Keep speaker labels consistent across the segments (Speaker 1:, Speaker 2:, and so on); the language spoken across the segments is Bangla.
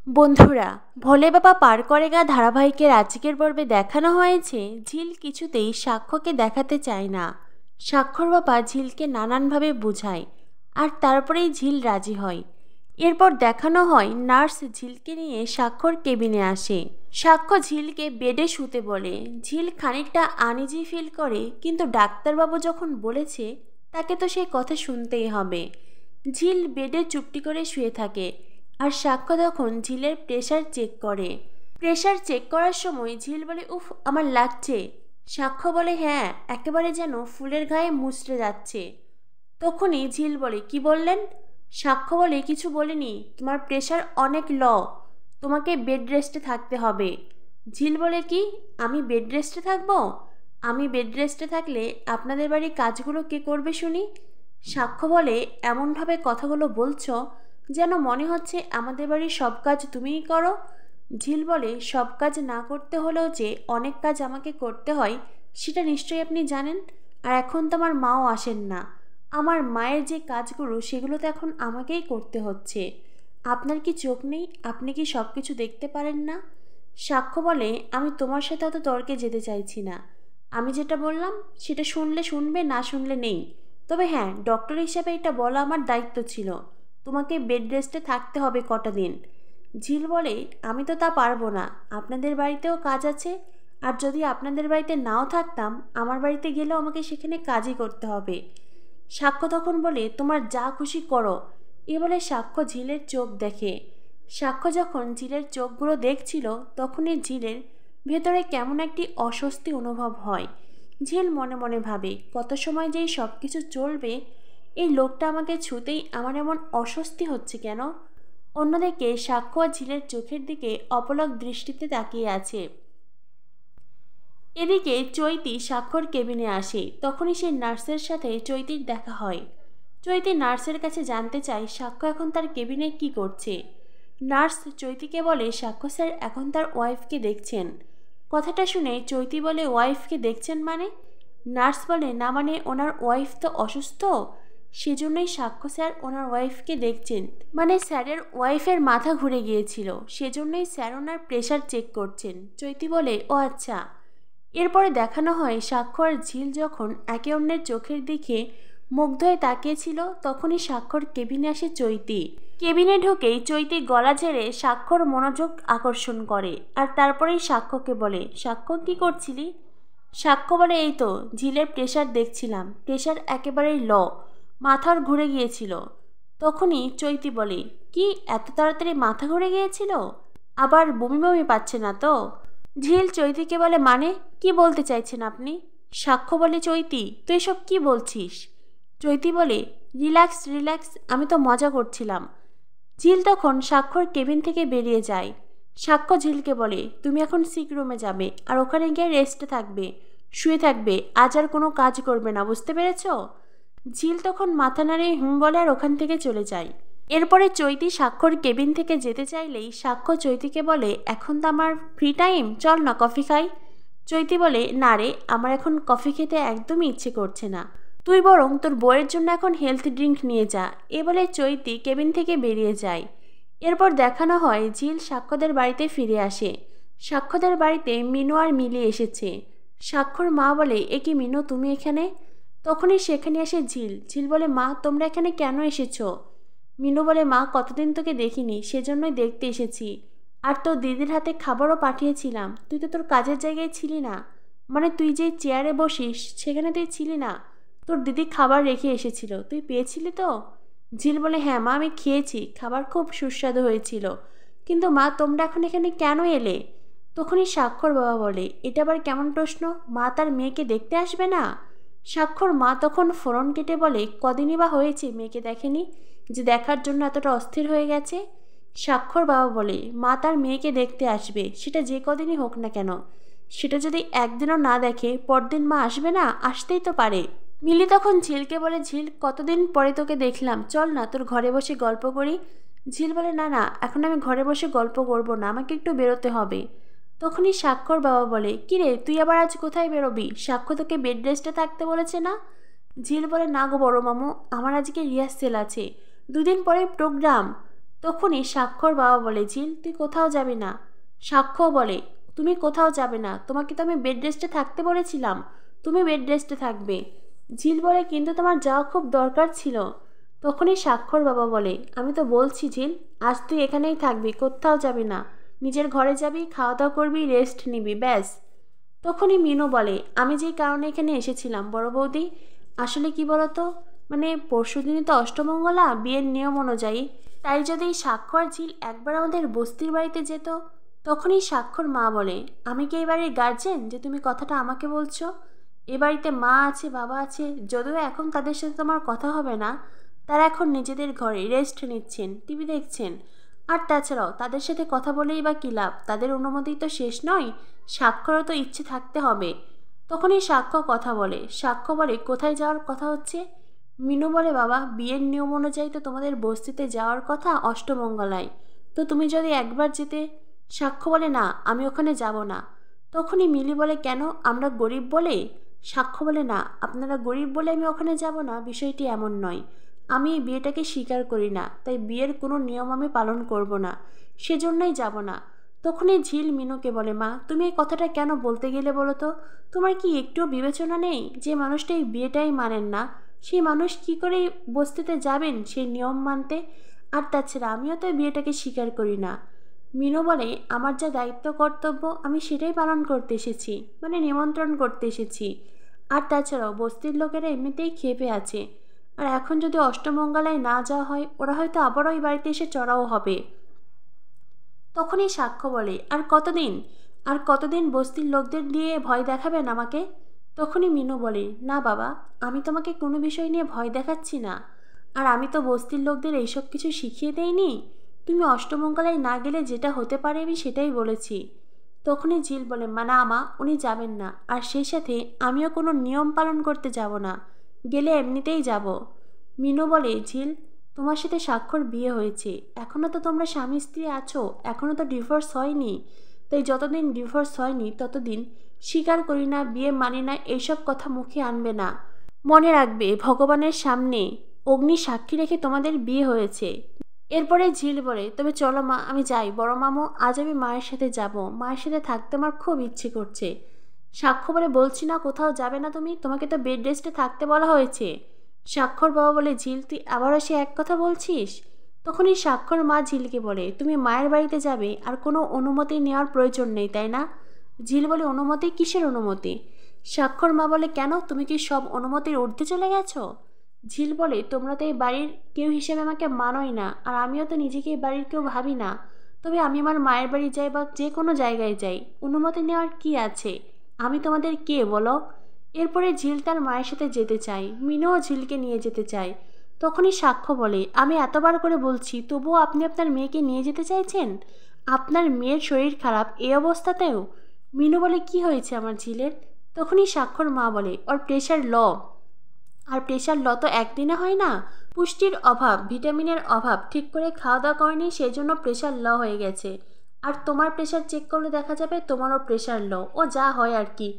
Speaker 1: বন্ধুরা, ভোলে বাবা পার করেগা ধারাবাহিকের আজকের পর্বে দেখানো হয়েছে ঝিল কিছুতেই সাক্ষ্যকে দেখাতে চায় না। সাক্ষর বাবা ঝিলকে নানানভাবে বোঝায়, আর তারপরেই ঝিল রাজি হয়। এরপর দেখানো হয় নার্স ঝিলকে নিয়ে সাক্ষর কেবিনে আসে। সাক্ষ্য ঝিলকে বেডে শুতে বলে। ঝিল খানিকটা আনইজি ফিল করে, কিন্তু ডাক্তারবাবু যখন বলেছে তাকে তো সেই কথা শুনতেই হবে। ঝিল বেডে চুপটি করে শুয়ে থাকে, আর সাক্ষ্য তখন ঝিলের প্রেশার চেক করে। প্রেশার চেক করার সময় ঝিল বলে, উফ, আমার লাগছে। সাক্ষ্য বলে, হ্যাঁ, একেবারে যেন ফুলের গায়ে মুচড়ে যাচ্ছে। তখনই ঝিল বলে, কি বললেন? সাক্ষ্য বলে, কিছু বলিনি, তোমার প্রেশার অনেক ল, তোমাকে বেড রেস্টে থাকতে হবে। ঝিল বলে, কি, আমি বেড রেস্টে থাকবো? আমি বেড রেস্টে থাকলে আপনাদের বাড়ির কাজগুলো কে করবে শুনি? সাক্ষ্য বলে, এমনভাবে কথাগুলো বলছো যেন মনে হচ্ছে আমাদের বাড়ির সব কাজ তুমিই করো। ঝিল বলে, সব কাজ না করতে হলেও যে অনেক কাজ আমাকে করতে হয় সেটা নিশ্চয়ই আপনি জানেন। আর এখন তো আমার মাও আসেন না, আমার মায়ের যে কাজগুলো সেগুলো তো এখন আমাকেই করতে হচ্ছে। আপনার কি চোখ নেই? আপনি কি সব কিছু দেখতে পারেন না? সাক্ষ্য বলে, আমি তোমার সাথে অত তর্কে যেতে চাইছি না। আমি যেটা বললাম সেটা শুনলে শুনবে, না শুনলে নেই। তবে হ্যাঁ, ডক্টর হিসাবে এটা বলা আমার দায়িত্ব ছিল, তোমাকে বেড রেস্টে থাকতে হবে কটা দিন। ঝিল বলে, আমি তো তা পারবো না, আপনাদের বাড়িতেও কাজ আছে। আর যদি আপনাদের বাড়িতে নাও থাকতাম, আমার বাড়িতে গেলেও আমাকে সেখানে কাজই করতে হবে। সাক্ষ্য তখন বলে, তোমার যা খুশি করো। এ বলে সাক্ষ্য ঝিলের চোখ দেখে। সাক্ষ্য যখন ঝিলের চোখগুলো দেখছিল, তখনই ঝিলের ভেতরে কেমন একটি অস্বস্তি অনুভব হয়। ঝিল মনে মনে ভাবে, কত সময় যেই সব কিছু চলবে, এই লোকটা আমাকে ছুতেই আমার এমন অস্বস্তি হচ্ছে কেন? অন্যদিকে সাক্ষ্য আর ঝিলের চোখের দিকে অপলক দৃষ্টিতে তাকিয়ে আছে। এদিকে চৈতি সাক্ষর কেবিনে আসে। তখনই সে নার্সের সাথে চৈতির দেখা হয়। চৈতি নার্সের কাছে জানতে চায় সাক্ষ্য এখন তার কেবিনে কি করছে। নার্স চৈতিকে বলে, সাক্ষ্য স্যার এখন তার ওয়াইফকে দেখছেন। কথাটা শুনে চৈতি বলে, ওয়াইফকে দেখছেন মানে? নার্স বলে, না মানে ওনার ওয়াইফ তো অসুস্থ, সেজন্যই সাক্ষ্য স্যার ওনার ওয়াইফকে দেখছেন। মানে স্যারের ওয়াইফের মাথা ঘুরে গিয়েছিল, সেজন্যই স্যার ওনার প্রেশার চেক করছেন। চৈতি বলে, ও আচ্ছা। এরপরে দেখানো হয় সাক্ষ্য আর ঝিল যখন একে অন্যের চোখের দিকে মুগ্ধ হয়ে তাকিয়েছিল, তখনই সাক্ষ্যর কেবিনে আসে চৈতি। কেবিনে ঢুকেই চৈতি গলা ঝেড়ে সাক্ষ্যর মনোযোগ আকর্ষণ করে, আর তারপরেই সাক্ষ্যকে বলে, সাক্ষ্য কি করছিলি? সাক্ষ্য বলে, এই তো ঝিলের প্রেশার দেখছিলাম, প্রেশার একেবারেই ল, মাথার ঘুরে গিয়েছিল। তখনই চৈতি বলে, কি, এত তাড়াতাড়ি মাথা ঘুরে গিয়েছিল? আবার বমি বমি পাচ্ছে না তো? ঝিল চৈতিকে বলে, মানে কি বলতে চাইছেন আপনি? সাক্ষ্য বলে, চৈতি তুই এসব কি বলছিস? চৈতি বলে, রিল্যাক্স রিল্যাক্স, আমি তো মজা করছিলাম। ঝিল তখন সাক্ষ্যর কেবিন থেকে বেরিয়ে যায়। সাক্ষ্য ঝিলকে বলে, তুমি এখন সিক রুমে যাবে, আর ওখানে গিয়ে রেস্টে থাকবে, শুয়ে থাকবে, আজ আর কোনো কাজ করবে না, বুঝতে পেরেছ? ঝিল তখন মাথা নাড়িয়ে হুম বলে আর ওখান থেকে চলে যায়। এরপরে চৈতি সাক্ষ্যর কেবিন থেকে যেতে চাইলেই সাক্ষ্য চৈতিকে বলে, এখন তো আমার ফ্রি টাইম, চল না কফি খাই। চৈতি বলে, না রে, আমার এখন কফি খেতে একদমই ইচ্ছে করছে না, তুই বরং তোর বউয়ের জন্য এখন হেলথ ড্রিঙ্ক নিয়ে যা। এ বলে চৈতি কেবিন থেকে বেরিয়ে যায়। এরপর দেখানো হয় ঝিল সাক্ষ্যদের বাড়িতে ফিরে আসে। সাক্ষ্যদের বাড়িতে মিনু আর মিলি এসেছে। সাক্ষ্যর মা বলে, এ কি মিনু, তুমি এখানে? তখনই সেখানে আসে ঝিল। ঝিল বলে, মা তোমরা এখানে কেন এসেছো? মিনু বলে, মা কতদিন তোকে দেখিনি, সেজন্যই দেখতে এসেছি। আর তোর দিদির হাতে খাবারও পাঠিয়েছিলাম, তুই তো তোর কাজের জায়গায় ছিলি না, মানে তুই যে চেয়ারে বসিস সেখানে তুই ছিলি না, তোর দিদি খাবার রেখে এসেছিল, তুই পেয়েছিলি তো? ঝিল বলে, হ্যাঁ মা, আমি খেয়েছি, খাবার খুব সুস্বাদু হয়েছিল। কিন্তু মা তোমরা এখন এখানে কেন এলে? তখনই সাক্ষর বাবা বলে, এটা আবার কেমন প্রশ্ন, মা তার মেয়েকে দেখতে আসবে না? সাক্ষর মা তখন ফোরন কেটে বলে, কদিনই বা হয়েছে মেয়েকে দেখেনি যে দেখার জন্য এতটা অস্থির হয়ে গেছে? সাক্ষর বাবা বলে, মা তার মেয়েকে দেখতে আসবে, সেটা যে কদিনই হোক না কেন। সেটা যদি একদিনও না দেখে পরদিন মা আসবে না? আসতেই তো পারে। মিলি তখন ঝিলকে বলে, ঝিল কতদিন পরে তোকে দেখলাম, চল না তোর ঘরে বসে গল্প করি। ঝিল বলে, না না, এখন আমি ঘরে বসে গল্প করব না, আমাকে একটু বেরোতে হবে। তখনই সাক্ষর বাবা বলে, কিরে তুই আবার আজ কোথায় বেরোবি? সাক্ষ্য তোকে বেড রেস্টে থাকতে বলেছে না? ঝিল বলে, না গো বড় মামু, আমার আজকে রিহার্সেল আছে, দুদিন পরে প্রোগ্রাম। তখনই সাক্ষর বাবা বলে, ঝিল তুই কোথাও যাবি না। সাক্ষ্য বলে, তুমি কোথাও যাবে না, তোমাকে তো আমি বেড রেস্টে থাকতে বলেছিলাম, তুমি বেড রেস্টে থাকবে। ঝিল বলে, কিন্তু তোমার যাওয়া খুব দরকার ছিল। তখনই সাক্ষর বাবা বলে, আমি তো বলছি ঝিল, আজ তুই এখানেই থাকবি, কোথাও যাবি না, নিজের ঘরে যাবি, খাওয়া দাওয়া করবি, রেস্ট নিবি, ব্যাস। তখনই মিনু বলে, আমি যেই কারণে এখানে এসেছিলাম বড় বৌদি, আসলে কি বলতো, মানে পরশুদিনই তো অষ্টমঙ্গলা, বিয়ের নিয়ম অনুযায়ী, তাই যদি সাক্ষ্য আর ঝিল একবার আমাদের বস্তির বাড়িতে যেত। তখনই সাক্ষর মা বলে, আমি কি এই বাড়ির গার্জেন যে তুমি কথাটা আমাকে বলছো? এ বাড়িতে মা আছে, বাবা আছে, যদিও এখন তাদের সাথে তোমার কথা হবে না, তারা এখন নিজেদের ঘরে রেস্ট নিচ্ছেন, টিভি দেখছেন। আর তাছাড়াও তাদের সাথে কথা বলেই বা কী লাভ, তাদের অনুমতি তো শেষ নয়, সাক্ষরও তো ইচ্ছে থাকতে হবে। তখনই সাক্ষ্য কথা বলে, সাক্ষ্য বলে, কোথায় যাওয়ার কথা হচ্ছে? মিনু বলে, বাবা বিয়ের নিয়ম অনুযায়ী তো তোমাদের বস্তিতে যাওয়ার কথা অষ্টমঙ্গলায়, তো তুমি যদি একবার যেতে। সাক্ষ্য বলে, না আমি ওখানে যাব না। তখনই মিলি বলে, কেন, আমরা গরিব বলে? সাক্ষ্য বলে, না আপনারা গরিব বলে আমি ওখানে যাব না, বিষয়টি এমন নয়, আমি এই বিয়েটাকে স্বীকার করি না, তাই বিয়ের কোনো নিয়ম আমি পালন করব না, সেজন্যই যাব না। তখনই ঝিল মিনুকে বলে, মা তুমি এই কথাটা কেন বলতে গেলে বলো তো? তোমার কি একটুও বিবেচনা নেই? যে মানুষটা এই বিয়েটাই মানেন না, সেই মানুষ কি করে বস্তিতে যাবেন সেই নিয়ম মানতে? আর তাছাড়া আমিও তো এই বিয়েটাকে স্বীকার করি না। মিনু বলে, আমার যা দায়িত্ব কর্তব্য আমি সেটাই পালন করতে এসেছি, মানে নিমন্ত্রণ করতে এসেছি। আর তাছাড়াও বস্তির লোকেরা এমনিতেই ক্ষেপে আছে, আর এখন যদি অষ্টমঙ্গলায় না যাওয়া হয়, ওরা হয়তো আবারও ওই বাড়িতে এসে চড়াও হবে। তখনই সাক্ষ্য বলে, আর কতদিন, আর কতদিন বস্তির লোকদের দিয়ে ভয় দেখাবেন আমাকে? তখনই মিনু বলে, না বাবা, আমি তোমাকে কোনো বিষয় নিয়ে ভয় দেখাচ্ছি না, আর আমি তো বস্তির লোকদের এইসব কিছু শিখিয়ে দেইনি, তুমি অষ্টমঙ্গলায় না গেলে যেটা হতে পারে আমি সেটাই বলেছি। তখনই ঝিল বলে, না মা উনি যাবেন না, আর সেই সাথে আমিও কোনো নিয়ম পালন করতে যাব না, গেলে এমনিতেই যাব। মিনু বলে, ঝিল তোমার সাথে সাক্ষর বিয়ে হয়েছে, এখনও তো তোমরা স্বামী স্ত্রী আছো, এখনও তো ডিভোর্স হয়নি, তাই যতদিন ডিভোর্স হয়নি ততদিন স্বীকার করি না, বিয়ে মানি না, এইসব কথা মুখে আনবে না। মনে রাখবে ভগবানের সামনে অগ্নি সাক্ষী রেখে তোমাদের বিয়ে হয়েছে। এরপরে ঝিল বলে, তবে চলো মা আমি যাই, বড় মামু আজ আমি মায়ের সাথে যাব, মায়ের সাথে থাকতে আমার খুব ইচ্ছে করছে। সাক্ষ্য বলে, বলছি না কোথাও যাবে না তুমি, তোমাকে তো বেড রেস্টে থাকতে বলা হয়েছে। সাক্ষর বাবা বলে, ঝিল তুই আবারও সে এক কথা বলছিস? তখনই সাক্ষর মা ঝিলকে বলে, তুমি মায়ের বাড়িতে যাবে আর কোনো অনুমতি নেওয়ার প্রয়োজন নেই, তাই না? ঝিল বলে, অনুমতি, কিসের অনুমতি? সাক্ষর মা বলে, কেন, তুমি কি সব অনুমতির ঊর্ধ্বে চলে গেছো? ঝিল বলে, তোমরা তো এই বাড়ির কেউ হিসেবে আমাকে মানোই না, আর আমিও তো নিজেকে এই বাড়ির কেউ ভাবি না, তবে আমি আমার মায়ের বাড়ি যাই বা যে কোনো জায়গায় যাই, অনুমতি নেওয়ার কি আছে? আমি তোমাদের কে বলো? এরপরে ঝিল তার মায়ের সাথে যেতে চায়, মিনুও ঝিলকে নিয়ে যেতে চায়। তখনই সাক্ষ্য বলে, আমি এতবার করে বলছি তবুও আপনি আপনার মেয়েকে নিয়ে যেতে চাইছেন? আপনার মেয়ের শরীর খারাপ এই অবস্থাতেও? মিনু বলে, কি হয়েছে আমার ঝিলের? তখনই সাক্ষর মা বলে, ওর প্রেশার ল, আর প্রেশার ল তো একদিনে হয় না, পুষ্টির অভাব, ভিটামিনের অভাব, ঠিক করে খাওয়া দাওয়া করেনি, সেই জন্য প্রেশার ল হয়ে গেছে। আর তোমার প্রেশার চেক করলে দেখা যাবে তোমারও প্রেশার ল, ও যা হয় আর কি,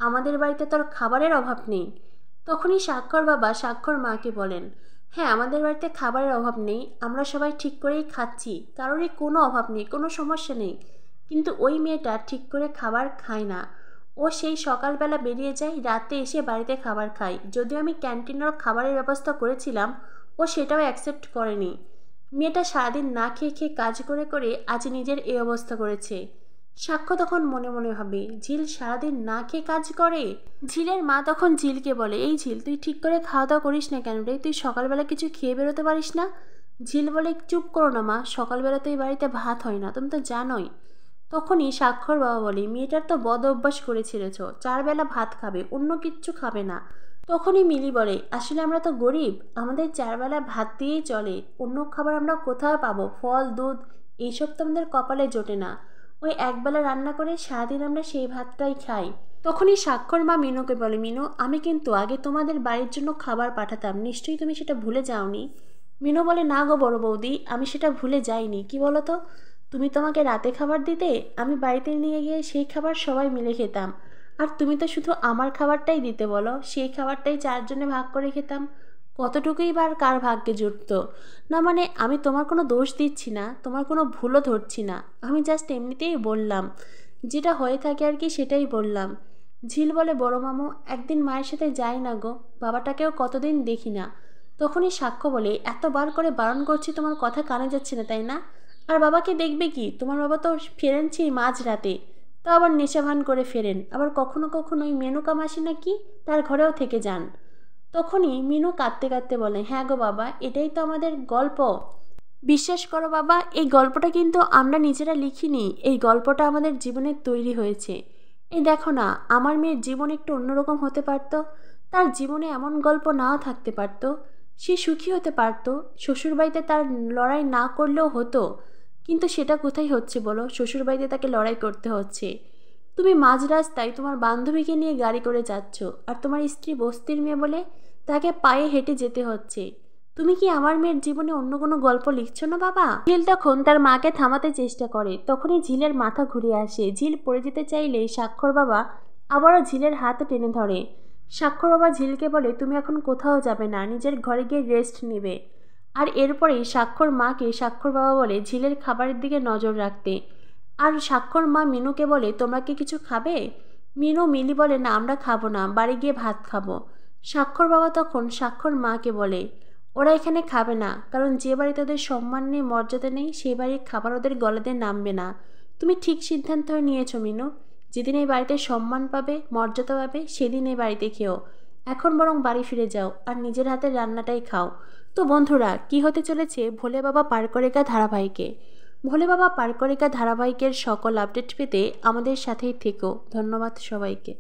Speaker 1: আমাদের বাড়িতে তোর খাবারের অভাব নেই। তখনই সাক্ষর বাবা সাক্ষর মাকে বলেন, হ্যাঁ আমাদের বাড়িতে খাবারের অভাব নেই, আমরা সবাই ঠিক করেই খাচ্ছি, কারোরই কোনো অভাব নেই, কোনো সমস্যা নেই, কিন্তু ওই মেয়েটা ঠিক করে খাবার খায় না, ও সেই সকালবেলা বেরিয়ে যায়, রাতে এসে বাড়িতে খাবার খায়, যদিও আমি ক্যান্টিনের খাবারের ব্যবস্থা করেছিলাম, ও সেটাও অ্যাকসেপ্ট করেনি। মেয়েটা সারাদিন না খেয়ে খেয়ে কাজ করে করে আজ নিজের এই অবস্থা করেছে। সাক্ষ্য তখন মনে মনে ভাবে, ঝিল সারাদিন না খেয়ে কাজ করে? ঝিলের মা তখন ঝিলকে বলে, এই ঝিল তুই ঠিক করে খাওয়া দাওয়া করিস না কেন রে, তুই সকালবেলা কিছু খেয়ে বেরোতে পারিস না? ঝিল বলে, চুপ করো না মা, সকালবেলা তো এই বাড়িতে ভাত হয় না, তুমি তো জানোই। তখনই সাক্ষর বাবা বলে, মেয়েটার তো বদ অভ্যাস করে ছেড়েছ, 4 বেলা ভাত খাবে, অন্য কিচ্ছু খাবে না। তখনই মিলি বলে, আসলে আমরা তো গরিব, আমাদের 4 বেলা ভাত দিয়েই চলে, অন্য খাবার আমরা কোথাও পাবো, ফল দুধ এইসব তো আমাদের কপালে জোটে না, ওই একবেলা রান্না করে সারাদিন আমরা সেই ভাতটাই খাই। তখনই সাক্ষর মা মিনুকে বলে, মিনু আমি কিন্তু আগে তোমাদের বাড়ির জন্য খাবার পাঠাতাম, নিশ্চয়ই তুমি সেটা ভুলে যাওনি? মিনু বলে, না গো বড় বৌদি, আমি সেটা ভুলে যাইনি, কি বলো তো, তুমি তোমাকে রাতে খাবার দিতে, আমি বাড়িতে নিয়ে গিয়ে সেই খাবার সবাই মিলে খেতাম, আর তুমি তো শুধু আমার খাবারটাই দিতে বলো, সেই খাবারটাই 4 জনে ভাগ করে খেতাম, কতটুকুই বা কার ভাগ্যে জুটত। না মানে আমি তোমার কোনো দোষ দিচ্ছি না, তোমার কোনো ভুলও ধরছি না, আমি জাস্ট এমনিতেই বললাম, যেটা হয়ে থাকে আর কি সেটাই বললাম। ঝিল বলে, বড় মামু একদিন মায়ের সাথে যাই না গো, বাবাটাকেও কতদিন দেখি না। তখনই সাক্ষ্য বলে, এতবার করে বারণ করছি তোমার কথা কানে যাচ্ছে না তাই না? আর বাবাকে দেখবে কি, তোমার বাবা তো ফেরেন সেই মাঝরাতে, তো আবার নেশাভান করে ফেরেন, আবার কখনো কখনো ওই মেনকা মাসি নাকি তার ঘরেও থেকে যান। তখনই মিনু কাঁদতে কাঁদতে বলে, হ্যাঁ গো বাবা, এটাই তো আমাদের গল্প। বিশ্বাস করো বাবা, এই গল্পটা কিন্তু আমরা নিজেরা লিখিনি, এই গল্পটা আমাদের জীবনে তৈরি হয়েছে। এই দেখো না, আমার মেয়ের জীবন একটু অন্যরকম হতে পারত, তার জীবনে এমন গল্প নাও থাকতে পারত, সে সুখী হতে পারত, শ্বশুরবাড়িতে তার লড়াই না করলেও হতো। কিন্তু সেটা কোথায় হচ্ছে বলো, শ্বশুরবাড়িতে তাকে লড়াই করতে হচ্ছে। তুমি মাঝ রাস্তায় তোমার বান্ধবীকে নিয়ে গাড়ি করে যাচ্ছ, আর তোমার স্ত্রী বস্তির মেয়ে বলে তাকে পায়ে হেঁটে যেতে হচ্ছে। তুমি কি আমার মেয়ের জীবনে অন্য কোনো গল্প লিখছো না বাবা? ঝিল তখন তার মাকে থামাতে চেষ্টা করে, তখনই ঝিলের মাথা ঘুরে আসে। ঝিল পড়ে যেতে চাইলে স্বাক্ষর বাবা আবারও ঝিলের হাত টেনে ধরে। স্বাক্ষর বাবা ঝিলকে বলে, তুমি এখন কোথাও যাবে না, নিজের ঘরে গিয়ে রেস্ট নেবে। আর এরপরেই স্বাক্ষর মাকে স্বাক্ষর বাবা বলে ঝিলের খাবারের দিকে নজর রাখতে। আর স্বাক্ষর মা মিনুকে বলে, তোমরা কি কিছু খাবে? মিনু মিলি বলে, না আমরা খাবো না, বাড়ি গিয়ে ভাত খাবো। স্বাক্ষর বাবা তখন স্বাক্ষর মাকে বলে, ওরা এখানে খাবে না, কারণ যে বাড়িতে ওদের সম্মান নেই, মর্যাদা নেই, সেই বাড়ির খাবার ওদের গলাতে নামবে না। তুমি ঠিক সিদ্ধান্ত নিয়েছো মিনু, যেদিন এই বাড়িতে সম্মান পাবে, মর্যাদা পাবে, সেদিন এই বাড়িতে খেও। এখন বরং বাড়ি ফিরে যাও আর নিজের হাতের রান্নাটাই খাও। তো বন্ধুরা, কি হতে চলেছে ভোলে বাবা পার করেগা ধারাবাহিকে? ভোলে বাবা পার করেগা ধারাবাহিকের সকল আপডেট পেতে আমাদের সাথেই থেকো। ধন্যবাদ সবাইকে।